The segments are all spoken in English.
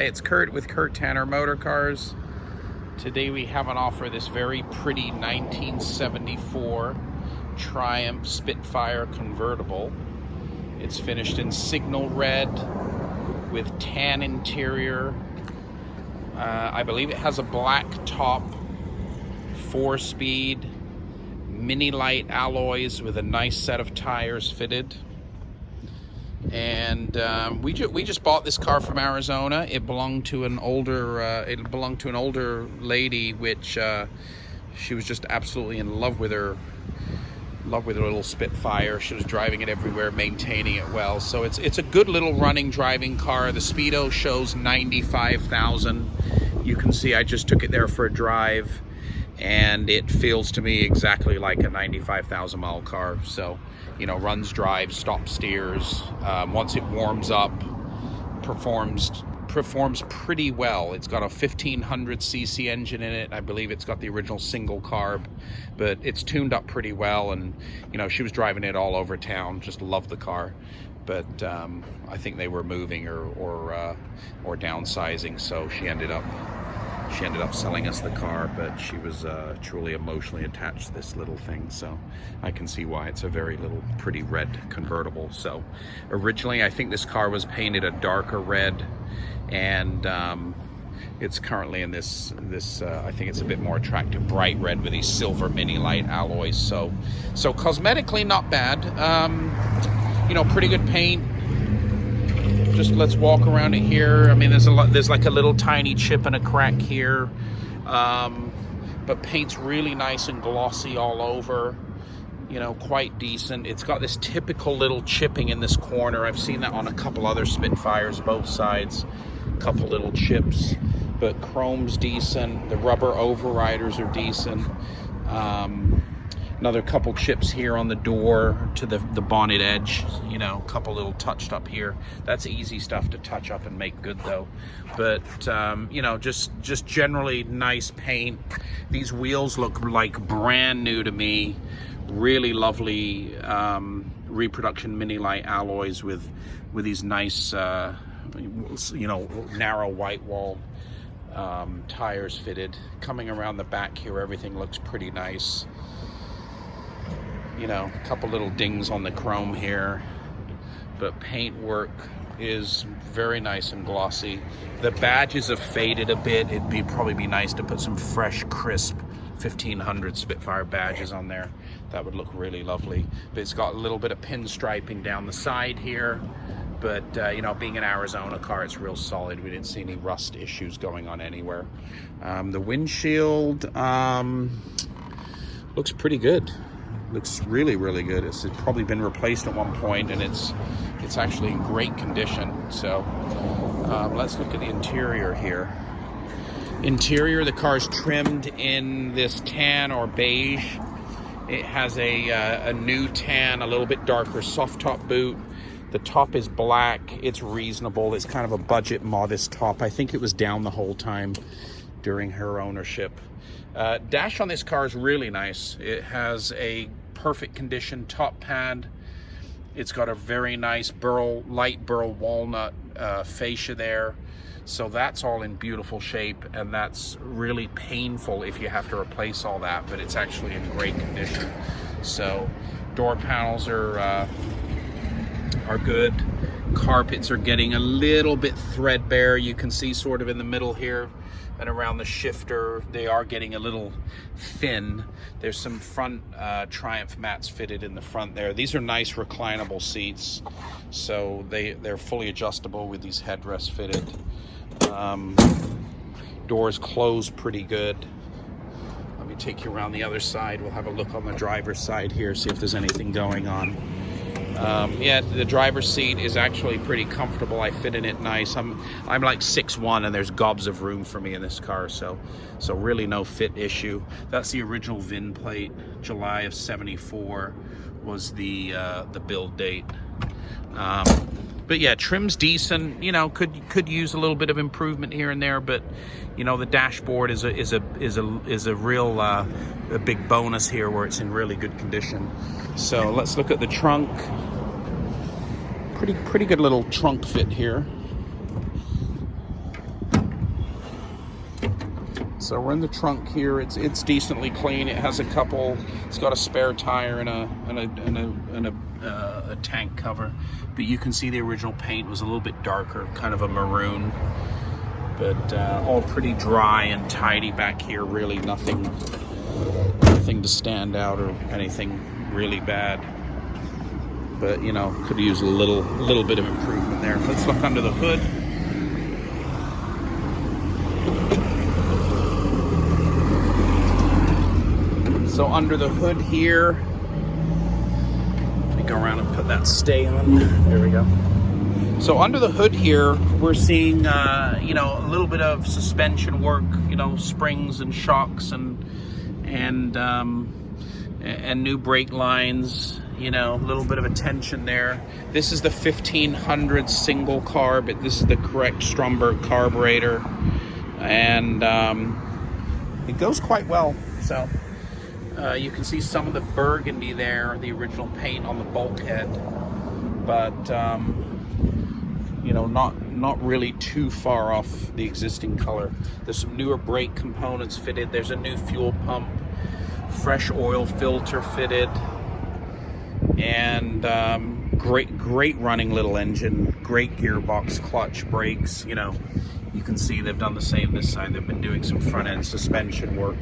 Hi, it's Kurt with Kurt Tanner Motor Cars. Today we have on offer this very pretty 1974 Triumph Spitfire convertible. It's finished in signal red with tan interior. I believe it has a black top, 4-speed, mini light alloys with a nice set of tires fitted. And we just bought this car from Arizona. It belonged to an older lady, which she was just absolutely in love with her little Spitfire. She was driving it everywhere, maintaining it well. So it's a good little running driving car. The speedo shows 95,000. You can see I just took it there for a drive, and it feels to me exactly like a 95,000 mile car. So, you know, runs, drives, stops, steers. Once it warms up, performs pretty well. It's got a 1500cc engine in it. I believe it's got the original single carb, but it's tuned up pretty well. And you know, she was driving it all over town. Just loved the car. But I think they were moving or downsizing, so she ended up selling us the car. But she was truly emotionally attached to this little thing, so I can see why. It's a very little pretty red convertible. So originally I think this car was painted a darker red, and it's currently in this I think it's a bit more attractive bright red with these silver mini light alloys. So cosmetically not bad. You know, pretty good paint. Just let's walk around it here. I mean, there's like a little tiny chip and a crack here, but paint's really nice and glossy all over. You know, quite decent. It's got this typical little chipping in this corner. I've seen that on a couple other Spitfires, both sides. A couple little chips, but chrome's decent. The rubber overriders are decent. Another couple chips here on the door to the bonnet edge, you know, a couple little touched up here. That's easy stuff to touch up and make good though. But, you know, just generally nice paint. These wheels look like brand new to me. Really lovely reproduction mini light alloys with these nice, you know, narrow white wall tires fitted. Coming around the back here, everything looks pretty nice. You know, a couple little dings on the chrome here, but paint work is very nice and glossy. The badges have faded a bit. It'd probably be nice to put some fresh, crisp 1500 Spitfire badges on there. That would look really lovely. But it's got a little bit of pinstriping down the side here. But, you know, being an Arizona car, it's real solid. We didn't see any rust issues going on anywhere. The windshield looks pretty good. Looks really, really good. It's probably been replaced at one point, and it's actually in great condition. So let's look at the interior here. Interior, the car's trimmed in this tan or beige. It has a new tan, a little bit darker soft top boot. The top is black. It's reasonable. It's kind of a budget, modest top. I think it was down the whole time during her ownership. Dash on this car is really nice. It has a perfect condition top pad. It's got a very nice light burl walnut fascia there. So that's all in beautiful shape, and that's really painful if you have to replace all that, but it's actually in great condition. So door panels are good. Carpets are getting a little bit threadbare. You can see sort of in the middle here and around the shifter, they are getting a little thin. There's some front Triumph mats fitted in the front there. These are nice reclinable seats, so they're fully adjustable with these headrests fitted. Doors close pretty good. Let me take you around the other side. We'll have a look on the driver's side here, see if there's anything going on. Yeah, the driver's seat is actually pretty comfortable. I fit in it nice. I'm like 6'1", and there's gobs of room for me in this car, so really no fit issue. That's the original VIN plate. July of '74 was the build date. But yeah, trim's decent. You know, could use a little bit of improvement here and there, but you know, the dashboard is a real a big bonus here, where it's in really good condition. So let's look at the trunk. Pretty good little trunk fit here. So we're in the trunk here. It's decently clean. It has a couple. It's got a spare tire and a tank cover, but you can see the original paint was a little bit darker, kind of a maroon. But all pretty dry and tidy back here. Really nothing to stand out or anything really bad. But you know, could use a little bit of improvement there. Let's look under the hood. So under the hood here, let me go around and put that stay on. There we go. So under the hood here, we're seeing, you know, a little bit of suspension work, you know, springs and shocks and new brake lines, you know, a little bit of attention there. This is the 1500 single carb, but this is the correct Stromberg carburetor, and it goes quite well. So you can see some of the burgundy there, the original paint on the bulkhead, but you know, not really too far off the existing color. There's some newer brake components fitted. There's a new fuel pump, fresh oil filter fitted, and great running little engine, great gearbox, clutch, brakes. You know, you can see they've done the same this side. They've been doing some front end suspension work.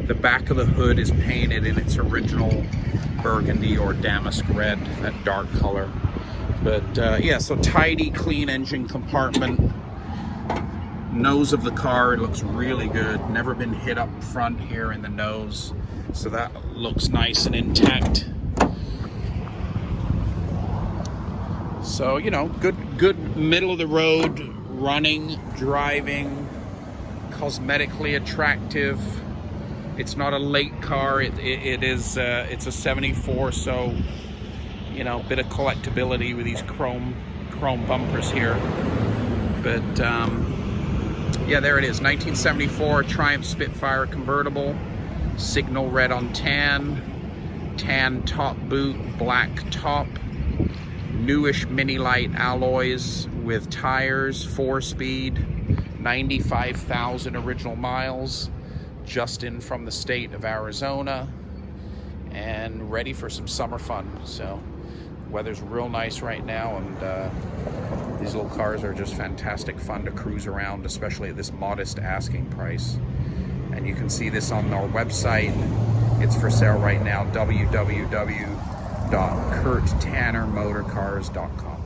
The back of the hood is painted in its original burgundy or damask red, that dark color. But yeah, so tidy, clean engine compartment. Nose of the car, it looks really good. Never been hit up front here in the nose, so that looks nice and intact. So, you know, good middle of the road running, driving, cosmetically attractive. It's not a late car. It is. It's a '74, so you know, bit of collectability with these chrome bumpers here. But yeah, there it is. 1974 Triumph Spitfire convertible, signal red on tan top boot, black top, newish mini light alloys with tires, 4-speed, 95,000 original miles, just in from the state of Arizona, and ready for some summer fun. So weather's real nice right now, and these little cars are just fantastic fun to cruise around, especially at this modest asking price. And you can see this on our website. It's for sale right now, www.kurttannermotorcars.com.